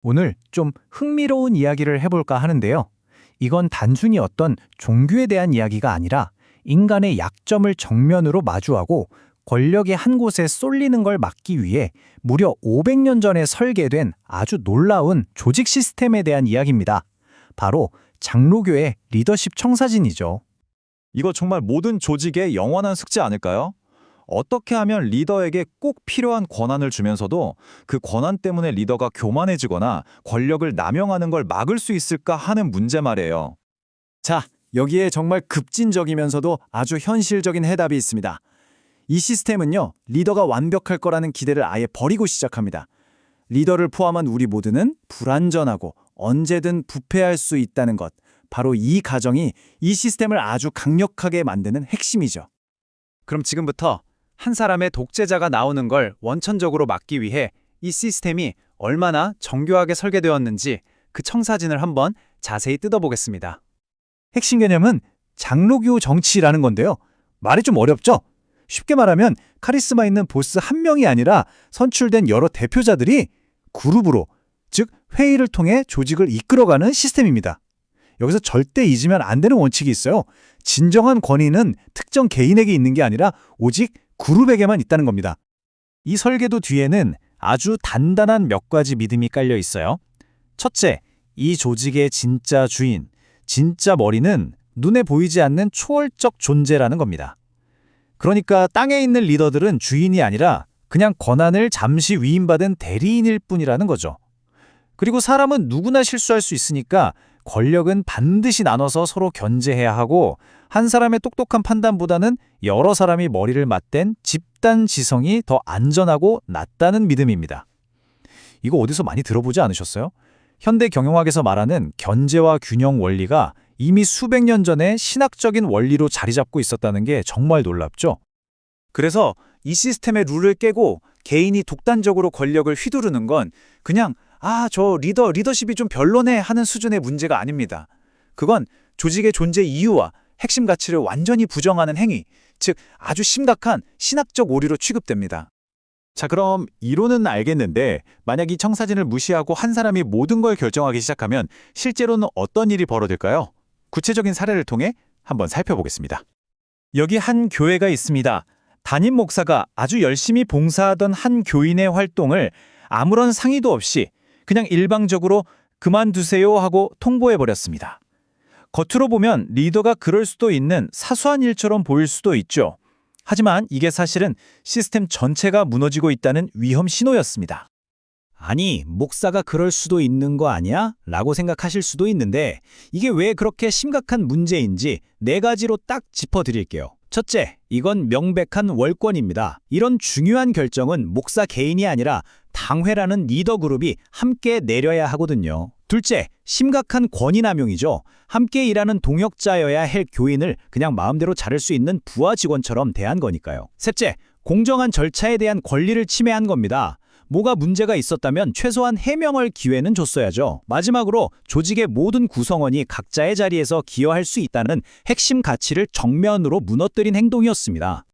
오늘 좀 흥미로운 이야기를 해볼까 하는데요. 이건 단순히 어떤 종교에 대한 이야기가 아니라 인간의 약점을 정면으로 마주하고 권력의 한 곳에 쏠리는 걸 막기 위해 무려 500년 전에 설계된 아주 놀라운 조직 시스템에 대한 이야기입니다. 바로 장로교의 리더십 청사진이죠. 이거 정말 모든 조직의 영원한 숙제 아닐까요? 어떻게 하면 리더에게 꼭 필요한 권한을 주면서도 그 권한 때문에 리더가 교만해지거나 권력을 남용하는 걸 막을 수 있을까 하는 문제 말이에요. 자, 여기에 정말 급진적이면서도 아주 현실적인 해답이 있습니다. 이 시스템은요, 리더가 완벽할 거라는 기대를 아예 버리고 시작합니다. 리더를 포함한 우리 모두는 불완전하고 언제든 부패할 수 있다는 것, 바로 이 가정이 이 시스템을 아주 강력하게 만드는 핵심이죠. 그럼 지금부터 한 사람의 독재자가 나오는 걸 원천적으로 막기 위해 이 시스템이 얼마나 정교하게 설계되었는지 그 청사진을 한번 자세히 뜯어보겠습니다. 핵심 개념은 장로교 정치라는 건데요. 말이 좀 어렵죠? 쉽게 말하면 카리스마 있는 보스 한 명이 아니라 선출된 여러 대표자들이 그룹으로, 즉 회의를 통해 조직을 이끌어가는 시스템입니다. 여기서 절대 잊으면 안 되는 원칙이 있어요. 진정한 권위는 특정 개인에게 있는 게 아니라 오직 그룹에게만 있다는 겁니다. 이 설계도 뒤에는 아주 단단한 몇 가지 믿음이 깔려 있어요. 첫째, 이 조직의 진짜 주인, 진짜 머리는 눈에 보이지 않는 초월적 존재라는 겁니다. 그러니까 땅에 있는 리더들은 주인이 아니라 그냥 권한을 잠시 위임받은 대리인일 뿐이라는 거죠. 그리고 사람은 누구나 실수할 수 있으니까 권력은 반드시 나눠서 서로 견제해야 하고 한 사람의 똑똑한 판단보다는 여러 사람이 머리를 맞댄 집단 지성이 더 안전하고 낫다는 믿음입니다. 이거 어디서 많이 들어보지 않으셨어요? 현대 경영학에서 말하는 견제와 균형 원리가 이미 수백 년 전에 신학적인 원리로 자리 잡고 있었다는 게 정말 놀랍죠? 그래서 이 시스템의 룰을 깨고 개인이 독단적으로 권력을 휘두르는 건 그냥 저 리더십이 좀 별로네 하는 수준의 문제가 아닙니다. 그건 조직의 존재 이유와 핵심 가치를 완전히 부정하는 행위, 즉 아주 심각한 신학적 오류로 취급됩니다. 자, 그럼 이론은 알겠는데 만약 이 청사진을 무시하고 한 사람이 모든 걸 결정하기 시작하면 실제로는 어떤 일이 벌어질까요? 구체적인 사례를 통해 한번 살펴보겠습니다. 여기 한 교회가 있습니다. 담임 목사가 아주 열심히 봉사하던 한 교인의 활동을 아무런 상의도 없이 그냥 일방적으로 그만두세요 하고 통보해버렸습니다. 겉으로 보면 리더가 그럴 수도 있는 사소한 일처럼 보일 수도 있죠. 하지만 이게 사실은 시스템 전체가 무너지고 있다는 위험 신호였습니다. 아니, 목사가 그럴 수도 있는 거 아니야? 라고 생각하실 수도 있는데 이게 왜 그렇게 심각한 문제인지 4가지로 딱 짚어드릴게요. 첫째, 이건 명백한 월권입니다. 이런 중요한 결정은 목사 개인이 아니라 당회라는 리더 그룹이 함께 내려야 하거든요. 둘째, 심각한 권위 남용이죠. 함께 일하는 동역자여야 할 교인을 그냥 마음대로 자를 수 있는 부하 직원처럼 대한 거니까요. 셋째, 공정한 절차에 대한 권리를 침해한 겁니다. 뭐가 문제가 있었다면 최소한 해명할 기회는 줬어야죠. 마지막으로 조직의 모든 구성원이 각자의 자리에서 기여할 수 있다는 핵심 가치를 정면으로 무너뜨린 행동이었습니다.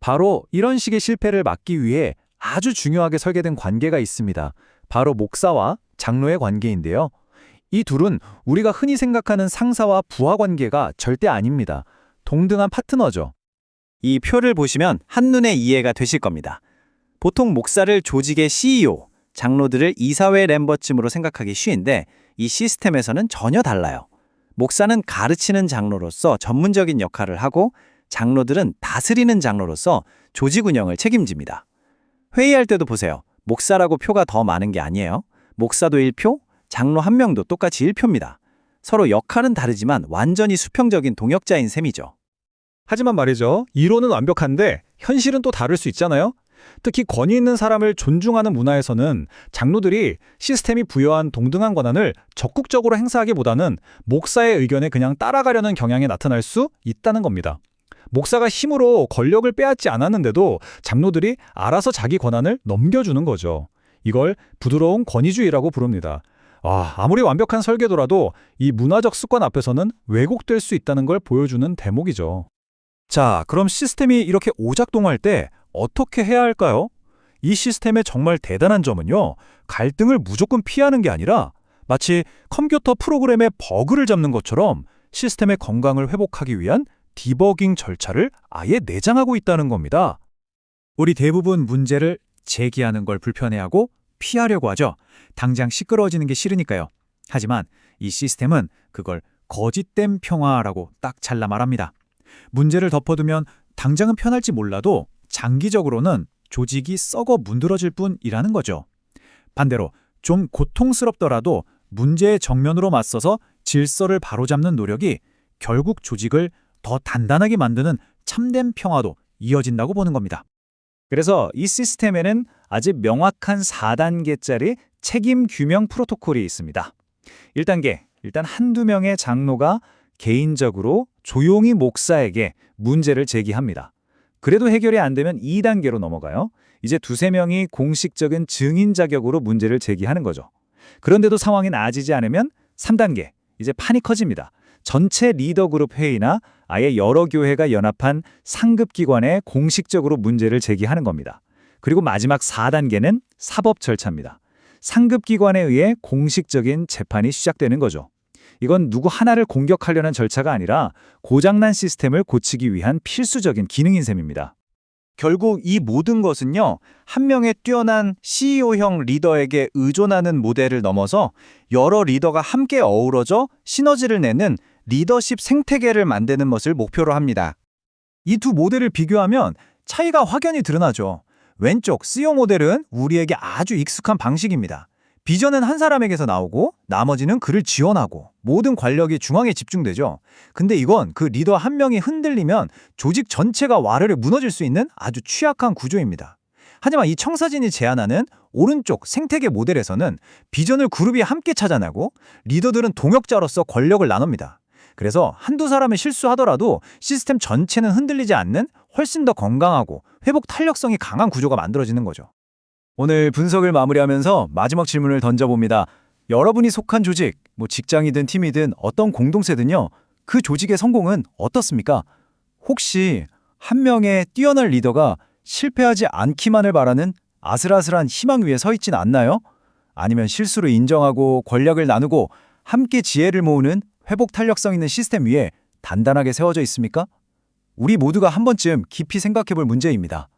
바로 이런 식의 실패를 막기 위해 아주 중요하게 설계된 관계가 있습니다. 바로 목사와 장로의 관계인데요. 이 둘은 우리가 흔히 생각하는 상사와 부하 관계가 절대 아닙니다. 동등한 파트너죠. 이 표를 보시면 한눈에 이해가 되실 겁니다. 보통 목사를 조직의 CEO, 장로들을 이사회 멤버쯤으로 생각하기 쉬운데 이 시스템에서는 전혀 달라요. 목사는 가르치는 장로로서 전문적인 역할을 하고 장로들은 다스리는 장로로서 조직 운영을 책임집니다. 회의할 때도 보세요. 목사라고 표가 더 많은 게 아니에요. 목사도 1표, 장로 1명도 똑같이 1표입니다. 서로 역할은 다르지만 완전히 수평적인 동역자인 셈이죠. 하지만 말이죠. 이론은 완벽한데 현실은 또 다를 수 있잖아요. 특히 권위 있는 사람을 존중하는 문화에서는 장로들이 시스템이 부여한 동등한 권한을 적극적으로 행사하기보다는 목사의 의견에 그냥 따라가려는 경향이 나타날 수 있다는 겁니다. 목사가 힘으로 권력을 빼앗지 않았는데도 장로들이 알아서 자기 권한을 넘겨주는 거죠. 이걸 부드러운 권위주의라고 부릅니다. 아무리 완벽한 설계도라도 이 문화적 습관 앞에서는 왜곡될 수 있다는 걸 보여주는 대목이죠. 자, 그럼 시스템이 이렇게 오작동할 때 어떻게 해야 할까요? 이 시스템의 정말 대단한 점은요, 갈등을 무조건 피하는 게 아니라 마치 컴퓨터 프로그램의 버그를 잡는 것처럼 시스템의 건강을 회복하기 위한 디버깅 절차를 아예 내장하고 있다는 겁니다. 우리 대부분 문제를 제기하는 걸 불편해하고 피하려고 하죠. 당장 시끄러워지는 게 싫으니까요. 하지만 이 시스템은 그걸 거짓된 평화라고 딱 잘라 말합니다. 문제를 덮어두면 당장은 편할지 몰라도 장기적으로는 조직이 썩어 문드러질 뿐이라는 거죠. 반대로 좀 고통스럽더라도 문제의 정면으로 맞서서 질서를 바로잡는 노력이 결국 조직을 더 단단하게 만드는 참된 평화도 이어진다고 보는 겁니다. 그래서 이 시스템에는 아주 명확한 4단계짜리 책임 규명 프로토콜이 있습니다. 1단계, 일단 한두 명의 장로가 개인적으로 조용히 목사에게 문제를 제기합니다. 그래도 해결이 안 되면 2단계로 넘어가요. 이제 두세 명이 공식적인 증인 자격으로 문제를 제기하는 거죠. 그런데도 상황이 나아지지 않으면 3단계, 이제 판이 커집니다. 전체 리더 그룹 회의나 아예 여러 교회가 연합한 상급 기관에 공식적으로 문제를 제기하는 겁니다. 그리고 마지막 4단계는 사법 절차입니다. 상급 기관에 의해 공식적인 재판이 시작되는 거죠. 이건 누구 하나를 공격하려는 절차가 아니라 고장난 시스템을 고치기 위한 필수적인 기능인 셈입니다. 결국 이 모든 것은요, 한 명의 뛰어난 CEO형 리더에게 의존하는 모델을 넘어서 여러 리더가 함께 어우러져 시너지를 내는 리더십 생태계를 만드는 것을 목표로 합니다. 이 두 모델을 비교하면 차이가 확연히 드러나죠. 왼쪽 CEO 모델은 우리에게 아주 익숙한 방식입니다. 비전은 한 사람에게서 나오고 나머지는 그를 지원하고 모든 관력이 중앙에 집중되죠. 근데 이건 그 리더 한 명이 흔들리면 조직 전체가 와르르 무너질 수 있는 아주 취약한 구조입니다. 하지만 이 청사진이 제안하는 오른쪽 생태계 모델에서는 비전을 그룹이 함께 찾아내고 리더들은 동역자로서 권력을 나눕니다. 그래서 한두 사람이 실수하더라도 시스템 전체는 흔들리지 않는 훨씬 더 건강하고 회복 탄력성이 강한 구조가 만들어지는 거죠. 오늘 분석을 마무리하면서 마지막 질문을 던져봅니다. 여러분이 속한 조직, 직장이든 팀이든 어떤 공동체든요, 그 조직의 성공은 어떻습니까? 혹시 한 명의 뛰어난 리더가 실패하지 않기만을 바라는 아슬아슬한 희망 위에 서 있진 않나요? 아니면 실수를 인정하고 권력을 나누고 함께 지혜를 모으는 회복 탄력성 있는 시스템 위에 단단하게 세워져 있습니까? 우리 모두가 한 번쯤 깊이 생각해 볼 문제입니다.